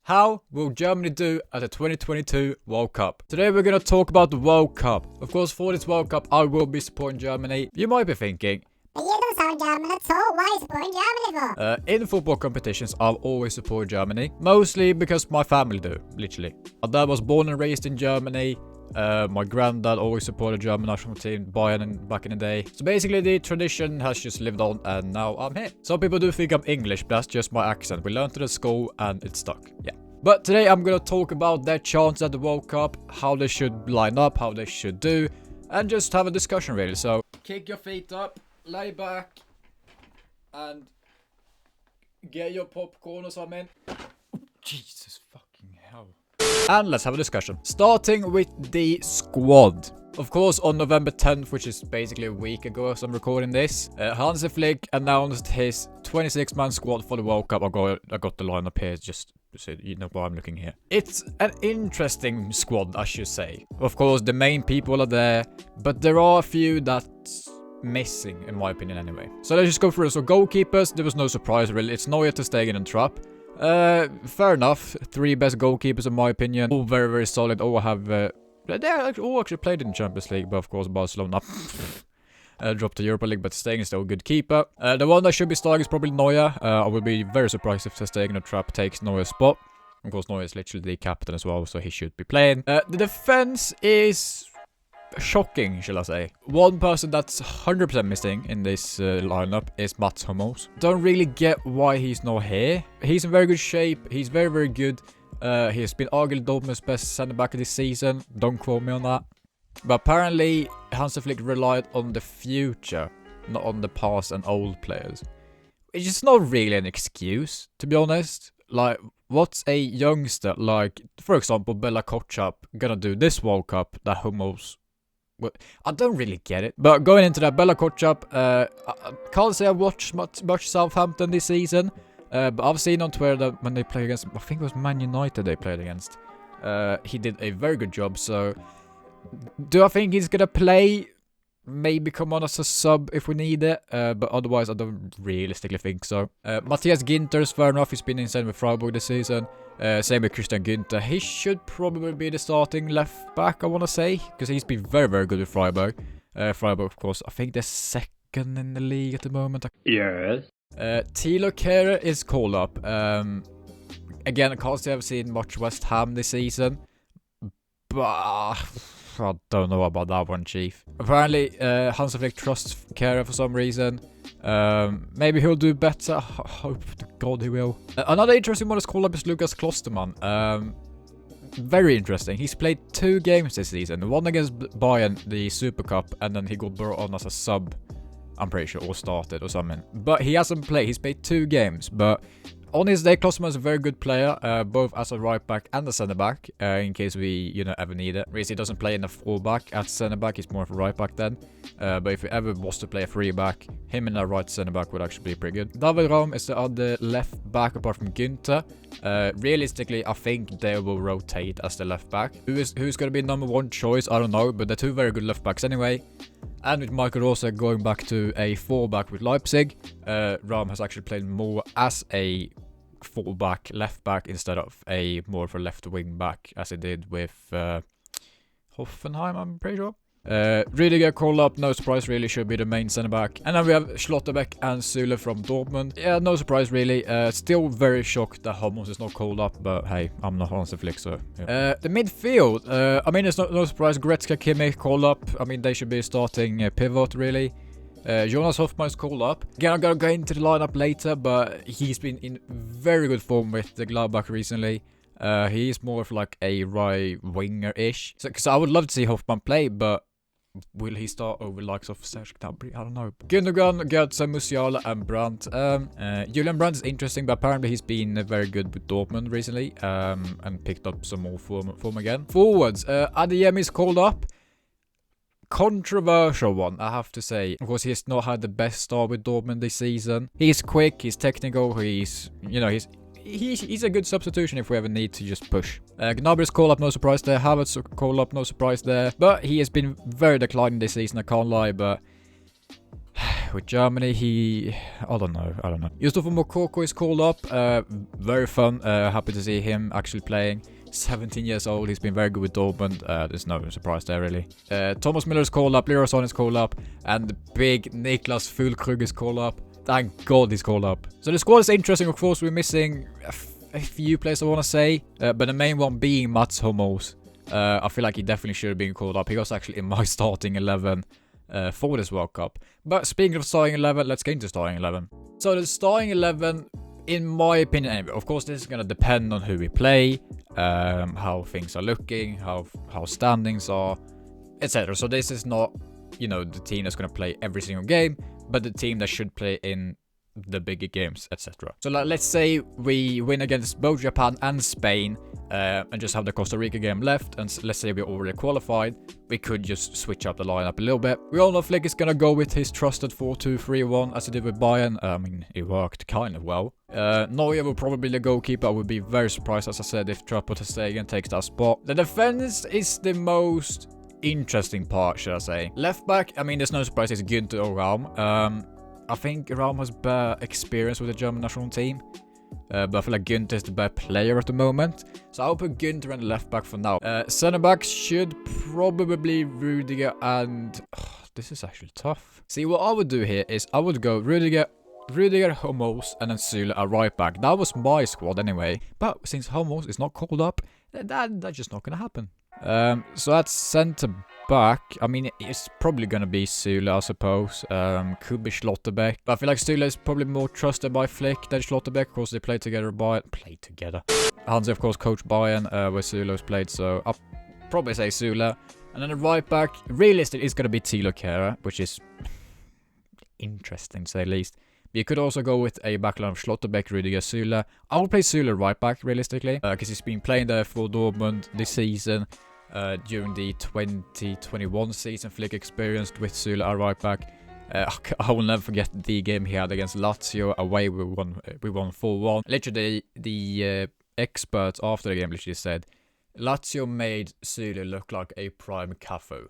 How will Germany do at the 2022 World Cup? Today we're gonna talk about the World Cup. Of course, for this World Cup, I will be supporting Germany. You might be thinking, But you don't sound German at all. Why are you supporting Germany for? in football competitions, I'll always support Germany. Mostly because my family do, literally. My dad was born and raised in Germany. My granddad always supported German national team, Bayern, back in the day. So basically the tradition has just lived on and now I'm here. Some people do think I'm English, but that's just my accent. We learned it at school and it stuck, yeah. But today I'm gonna talk about their chance at the World Cup, how they should line up, how they should do, and just have a discussion really. So kick your feet up, lay back, and get your popcorn or something. Oh, Jesus fucking hell. And let's have a discussion. Starting with the squad. Of course, on November 10th, which is basically a week ago as I'm recording this, Hansi Flick announced his 26-man squad for the World Cup. I got the lineup here just so you know why I'm looking here. It's an interesting squad, I should say. Of course, the main people are there, but there are a few that's missing, in my opinion anyway. So let's just go through it. So goalkeepers, there was no surprise really. It's Neuer, ter Stegen and Trapp. Fair enough. Three best goalkeepers in my opinion. All very, very solid. All have, they all actually played in Champions League, but of course Barcelona dropped to Europa League, but Stegen is still a good keeper. The one that should be starting is probably Neuer. I would be very surprised if ter Stegen or Trapp takes Neuer's spot. Of course, Neuer is literally the captain as well, so he should be playing. The defense is shocking, shall I say. One person that's 100% missing in this lineup is Mats Hummels. Don't really get why he's not here. He's in very good shape. He's very, very good. He has been arguably Dortmund's best centre-back of this season. Don't quote me on that. But apparently, Hansi Flick relied on the future, not on the past and old players. It's just not really an excuse, to be honest. Like, what's a youngster like, for example, Bella Kotchap gonna do this World Cup that Hummels... Well, I don't really get it. But going into that, Bella Kotchap, I can't say I watched much Southampton this season. But I've seen on Twitter that when they played against, I think it was Man United they played against. He did a very good job, so... Do I think he's gonna play? Maybe come on as a sub if we need it. But otherwise, I don't realistically think so. Matthias Ginter is fair enough. He's been insane with Freiburg this season. Same with Christian Günther. He should probably be the starting left back, I want to say. Because he's been very, very good with Freiburg. Freiburg, of course, I think they're second in the league at the moment. Yes. Thilo Kehrer is called up. Again, I can't say I've seen much West Ham this season. But... I don't know about that one, Chief. Apparently, Hansi Flick trusts Kehrer for some reason. Maybe he'll do better. I hope to God he will. Another interesting one is called up is Lukas Klostermann. Very interesting. He's played 2 games this season. One against Bayern, the Super Cup, and then he got brought on as a sub, I'm pretty sure, or started or something. But he hasn't played. He's played 2 games, but... On his day, Klostermann is a very good player, both as a right back and a centre back, in case we, ever need it. Reese doesn't play in a full back as centre back, he's more of a right back then. But if he ever was to play a free back, him and a right centre back would actually be pretty good. David Raum is the other left back apart from Günther. Realistically, I think they will rotate as the left back. Who's going to be number 1 choice, I don't know, but they're 2 very good left backs anyway. And with Michael Rose going back to a full-back with Leipzig, Raum has actually played more as a full-back, left-back, instead of a more of a left-wing back, as he did with Hoffenheim, I'm pretty sure. Rüdiger called up, no surprise really, should be the main centre-back. And then we have Schlotterbeck and Süle from Dortmund. Yeah, no surprise really. Still very shocked that Hummels is not called up, but hey, I'm not Hansi Flick, so... Yeah. The midfield, I mean, it's no surprise, Goretzka, Kimmich called up. I mean, they should be starting pivot, really. Jonas Hoffmann is called up. Again, I'm gonna go into the lineup later, but he's been in very good form with the Gladbach recently. He's more of like a right winger-ish. So I would love to see Hoffmann play, but will he start over likes of Serge Gnabry? I don't know. Gundogan, Götze, Musiala, and Brandt. Julian Brandt is interesting, but apparently he's been very good with Dortmund recently, and picked up some more form again. Forwards, Adeyemi is called up. Controversial one, I have to say. Of course, he has not had the best start with Dortmund this season. He's quick, he's technical, he's a good substitution if we ever need to just push. Gnabry is called up, no surprise there. Havertz called up, no surprise there. But he has been very declining this season, I can't lie, but with Germany, I don't know. Yusufa Moukoko is called up. Very fun. Happy to see him actually playing. 17 years old. He's been very good with Dortmund. There's no surprise there, really. Thomas Müller is called up. Leroy Sané is called up. And the big Niklas Füllkrug is called up. Thank God he's called up. So the squad is interesting. Of course, we're missing a few players I want to say. But the main one being Mats Hummels. I feel like he definitely should have been called up. He was actually in my starting 11 for this World Cup. But speaking of starting 11, let's get into starting 11. So the starting 11, in my opinion, anyway, of course, this is going to depend on who we play, how things are looking, how standings are, etc. So this is not, the team that's going to play every single game, but the team that should play in the bigger games, etc. So let's say we win against both Japan and Spain, and just have the Costa Rica game left, and let's say we're already qualified, we could just switch up the lineup a little bit. We all know Flick is gonna go with his trusted 4-2-3-1 as he did with Bayern. I mean, it worked kind of well. Neuer will probably be the goalkeeper. I would be very surprised, as I said, if Trapp or ter Stegen takes that spot. The defense is the most interesting part, should I say. Left back, I mean, there's no surprise, it's Günther or Raum. I think Raum has better experience with the German national team. But I feel like Günther is the better player at the moment. So I'll put Günther in the left back for now. Center backs should probably be Rudiger and... this is actually tough. See, what I would do here is I would go Rudiger, Hummels, and then Süle at right back. That was my squad anyway. But since Hummels is not called up, that's just not going to happen. So that's center back. I mean, it's probably going to be Süle, I suppose. Could be Schlotterbeck. But I feel like Süle is probably more trusted by Flick than Schlotterbeck. Of course, they play together. Hansi, of course, coached Bayern, where Süle's played. So I'll probably say Süle. And then the right back, realistically, is going to be Thilo Kehrer, which is interesting to say the least. You could also go with a backline of Schlotterbeck, Rudiger, Süle. I will play Süle right back, realistically, because he's been playing there for Dortmund this season. During the 2021 season, Flick experienced with Süle at right back. I will never forget the game he had against Lazio away. We won 4-1. Literally, the experts after the game literally said, Lazio made Süle look like a prime Cafu,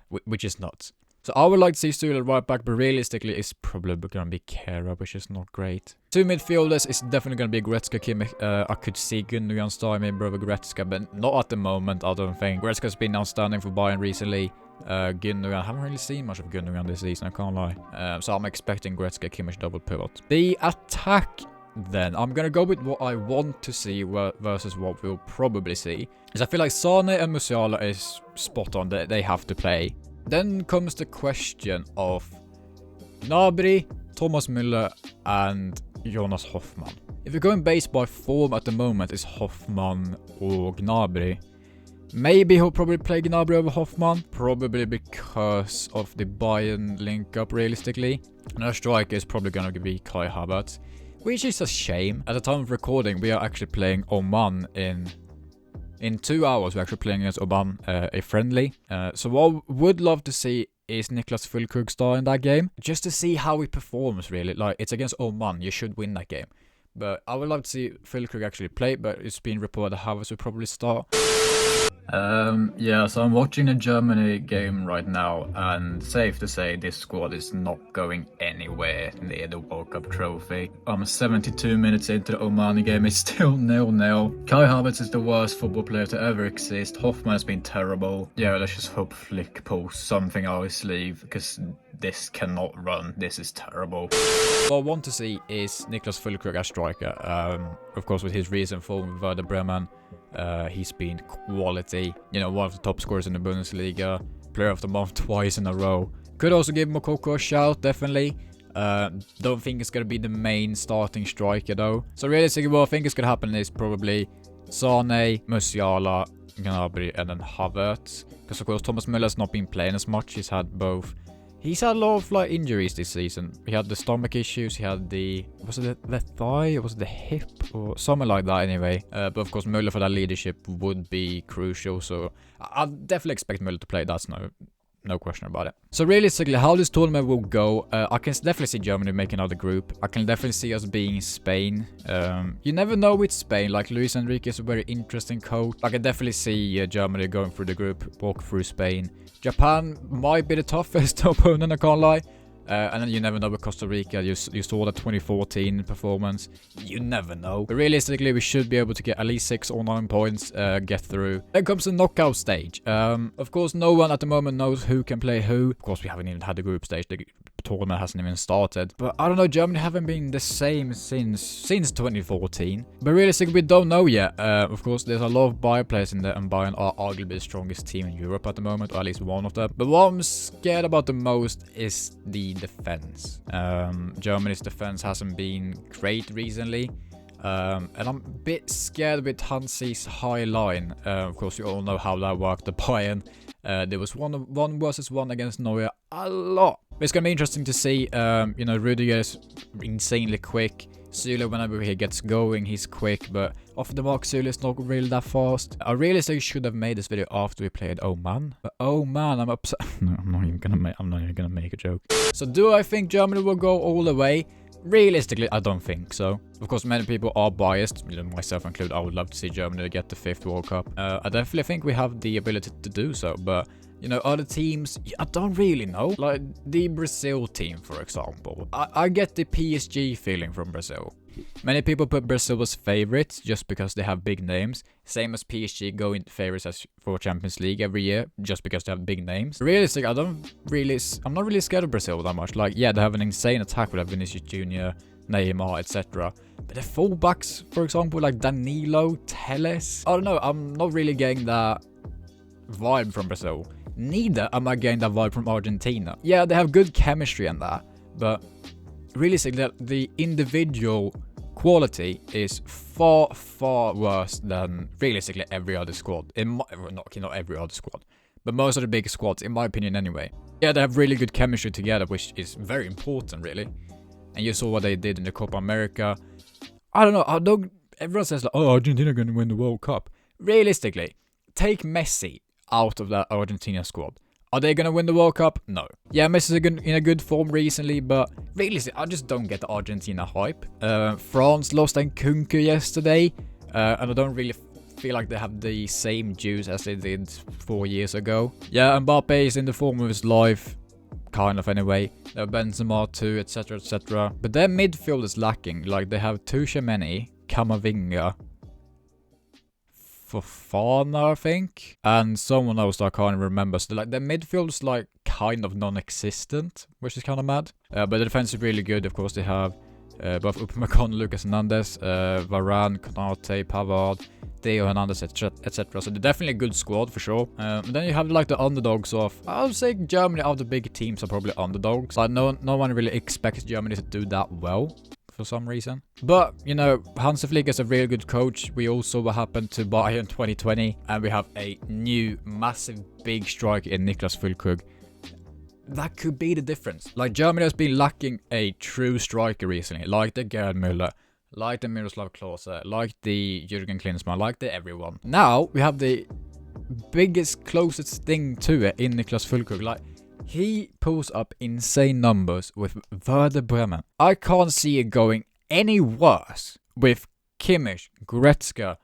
which is nuts. So I would like to see Süle right back, but realistically it's probably going to be Kehrer, which is not great. Two midfielders is definitely going to be Goretzka, Kimmich. I could see Gundogan starting maybe over Goretzka, but not at the moment, I don't think. Goretzka's been outstanding for Bayern recently. Gundogan, I haven't really seen much of Gundogan this season, I can't lie. So I'm expecting Goretzka, Kimmich double pivot. The attack, then, I'm going to go with what I want to see versus what we'll probably see. Because I feel like Sané and Musiala is spot on, they have to play. Then comes the question of Gnabry, Thomas Müller, and Jonas Hoffmann. If you're going based by form at the moment, is Hoffmann or Gnabry. Maybe he'll probably play Gnabry over Hoffmann, probably because of the Bayern link-up realistically. And our striker is probably going to be Kai Havertz, which is a shame. At the time of recording, we are actually playing Oman in 2 hours. We're actually playing against Oman, a friendly. So what I would love to see is Niklas Füllkrug star in that game, just to see how he performs, really. Like, it's against Oman, you should win that game. But I would love to see Füllkrug actually play, but it's been reported that Havertz will probably start. Yeah, so I'm watching the Germany game right now, and safe to say this squad is not going anywhere near the World Cup trophy. 72 minutes into the Omani game, it's still 0-0. Kai Havertz is the worst football player to ever exist. Hoffmann has been terrible. Yeah, let's just hope Flick pulls something out of his sleeve, because this cannot run. This is terrible. What I want to see is Niklas Füllkrug as striker. Of course, with his recent form with Werder Bremen. He's been quality, one of the top scorers in the Bundesliga, player of the month twice in a row. Could also give Moukoko a shout, definitely. Don't think it's going to be the main starting striker though. So realistically, what I think is going to happen is probably Sané, Musiala, Gnabry, and then Havertz. Because of course Thomas Müller's not been playing as much. He's had a lot of injuries this season. He had the stomach issues, he had was it the thigh, or was it the hip, or something like that anyway. But of course Müller for that leadership would be crucial, so I'll definitely expect Müller to play, that's no question about it. So realistically, how this tournament will go, I can definitely see Germany making another group. I can definitely see us being Spain. You never know with Spain, like Luis Enrique is a very interesting coach. I can definitely see Germany going through the group, walk through Spain. Japan might be the toughest opponent, I can't lie. And then you never know with Costa Rica. You saw the 2014 performance. You never know. But realistically, we should be able to get at least 6 or 9 points, get through. Then comes the knockout stage. Of course, no one at the moment knows who can play who. Of course, we haven't even had the group stage. The tournament hasn't even started. But I don't know, Germany haven't been the same since 2014. But realistically, we don't know yet. Of course, there's a lot of Bayern players in there, and Bayern are arguably the strongest team in Europe at the moment, or at least one of them. But what I'm scared about the most is the defense. Germany's defense hasn't been great recently. And I'm a bit scared with Hansi's high line. Of course, you all know how that worked at Bayern. There was one versus one against Neuer a lot. But it's going to be interesting to see. Rudiger is insanely quick. Süle, whenever he gets going, he's quick. But off the mark, Süle is not really that fast. I really should have made this video after we played Oman. But Oman, I'm upset. No, I'm not even gonna make a joke. So do I think Germany will go all the way? Realistically, I don't think so. Of course, many people are biased, myself included. I would love to see Germany get the 5th World Cup. I definitely think we have the ability to do so, but other teams, I don't really know. Like the Brazil team, for example. I get the PSG feeling from Brazil. Many people put Brazil as favorites just because they have big names. Same as PSG going favorites as for Champions League every year just because they have big names. Realistic, I'm not really scared of Brazil that much. Like, yeah, they have an insane attack with Vinicius Jr., Neymar, etc. But the fullbacks, for example, like Danilo, Telles, I don't know, I'm not really getting that vibe from Brazil. Neither am I getting that vibe from Argentina. Yeah, they have good chemistry and that, but realistically, the individual quality is far, far worse than realistically every other squad. Not every other squad, but most of the big squads, in my opinion anyway. Yeah, they have really good chemistry together, which is very important, really. And you saw what they did in the Copa America. I don't know, everyone says like, oh, Argentina gonna win the World Cup. Realistically, take Messi out of that Argentina squad. Are they gonna win the World Cup? No. Yeah, Messi's in a good form recently, but realistically, I just don't get the Argentina hype. France lost Nkunku yesterday, and I don't really feel like they have the same juice as they did 4 years ago. Yeah, Mbappe is in the form of his life, kind of anyway. Benzema too, etc, etc. But their midfield is lacking. Like, they have Tchouaméni, Camavinga, Fofana, I think, and someone else that I can't remember. So like their midfield is like kind of non-existent, which is kind of mad. But the defense is really good. Of course, they have both Upamecano, Lucas Hernandez, Varane, Konate, Pavard, Theo Hernandez, etc. So they're definitely a good squad for sure. And then you have like the underdogs of, I would say Germany of the big teams are probably underdogs. Like no one really expects Germany to do that well for some reason. But, Hansi Flick is a really good coach. We all saw what happened to Bayern 2020, and we have a new, massive, big striker in Niklas Füllkrug. That could be the difference. Like, Germany has been lacking a true striker recently, like the Gerd Müller, like the Miroslav Klose, like the Jürgen Klinsmann, like the everyone. Now, we have the biggest, closest thing to it in Niklas Füllkrug. Like, he pulls up insane numbers with Werder Bremen. I can't see it going any worse with Kimmich, Goretzka,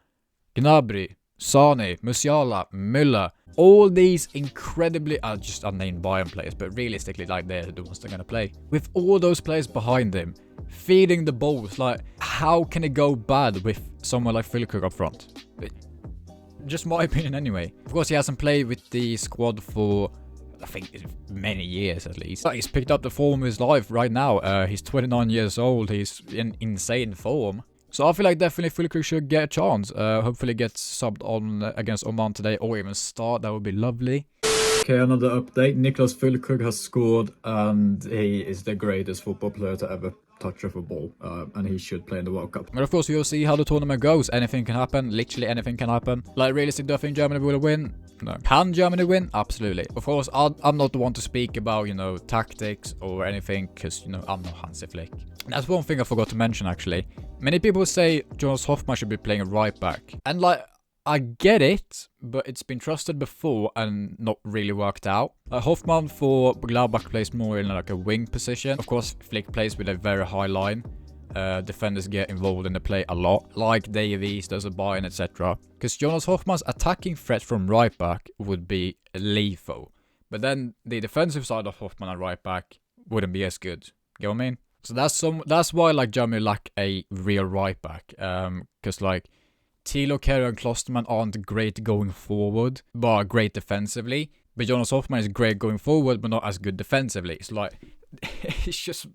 Gnabry, Sane, Musiala, Müller. All these incredibly, just unnamed Bayern players, but realistically, like, they're the ones they're going to play. With all those players behind him, feeding the balls, like, how can it go bad with someone like Füllkrug up front? Just my opinion anyway. Of course, he hasn't played with the squad for, I think, many years at least. He's picked up the form of his life right now. He's 29 years old. He's in insane form. So I feel like definitely Füllkrug should get a chance. Hopefully gets subbed on against Oman today, or even start. That would be lovely. Okay, another update. Niklas Füllkrug has scored, and he is the greatest football player to ever touch a football, and he should play in the World Cup. But of course, we'll see how the tournament goes. Anything can happen. Literally anything can happen. Like, realistically, do I think Germany will win? No. Can Germany win? Absolutely. Of course, I'm not the one to speak about, tactics or anything, because, I'm not Hansi Flick. That's one thing I forgot to mention, actually. Many people say Jonas Hoffmann should be playing right back. And, like, I get it, but it's been trusted before and not really worked out. Hoffmann for Gladbach plays more in like a wing position. Of course, Flick plays with a very high line. Defenders get involved in the play a lot, like Davies does at Bayern, etc. Because Jonas Hoffmann's attacking threat from right back would be lethal. But then the defensive side of Hoffmann at right back wouldn't be as good. You know what I mean? So that's why like Germany lack a real right back. Because like Thilo Kehrer and Klosterman aren't great going forward, but are great defensively. But Jonas Hoffman is great going forward, but not as good defensively. It's like it's just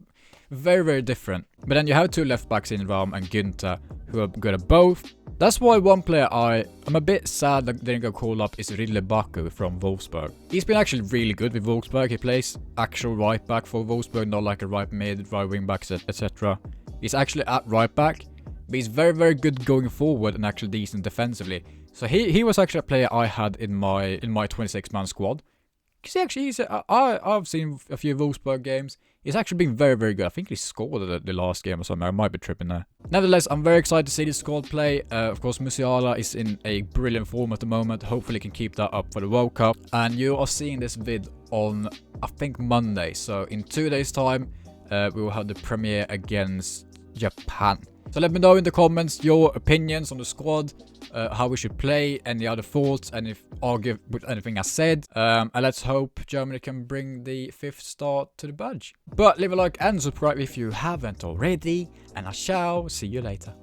very, very different. But then you have two left backs in Raum and Günther, who are good at both. That's why one player I'm a bit sad that didn't get called up is Ridley Baku from Wolfsburg. He's been actually really good with Wolfsburg. He plays actual right back for Wolfsburg, not like a right mid, right wing back, etc. He's actually at right back, but he's very, very good going forward and actually decent defensively. So he was actually a player I had in my 26-man squad. Because I've seen a few Wolfsburg games. He's actually been very, very good. I think he scored the last game or something. I might be tripping there. Nevertheless, I'm very excited to see this squad play. Of course, Musiala is in a brilliant form at the moment. Hopefully, he can keep that up for the World Cup. And you are seeing this vid on, I think, Monday. So in 2 days' time, we will have the premiere against Japan. So let me know in the comments your opinions on the squad, how we should play, any other thoughts, and if argue with anything I said. And let's hope Germany can bring the 5th star to the badge. But leave a like and subscribe if you haven't already, and I shall see you later.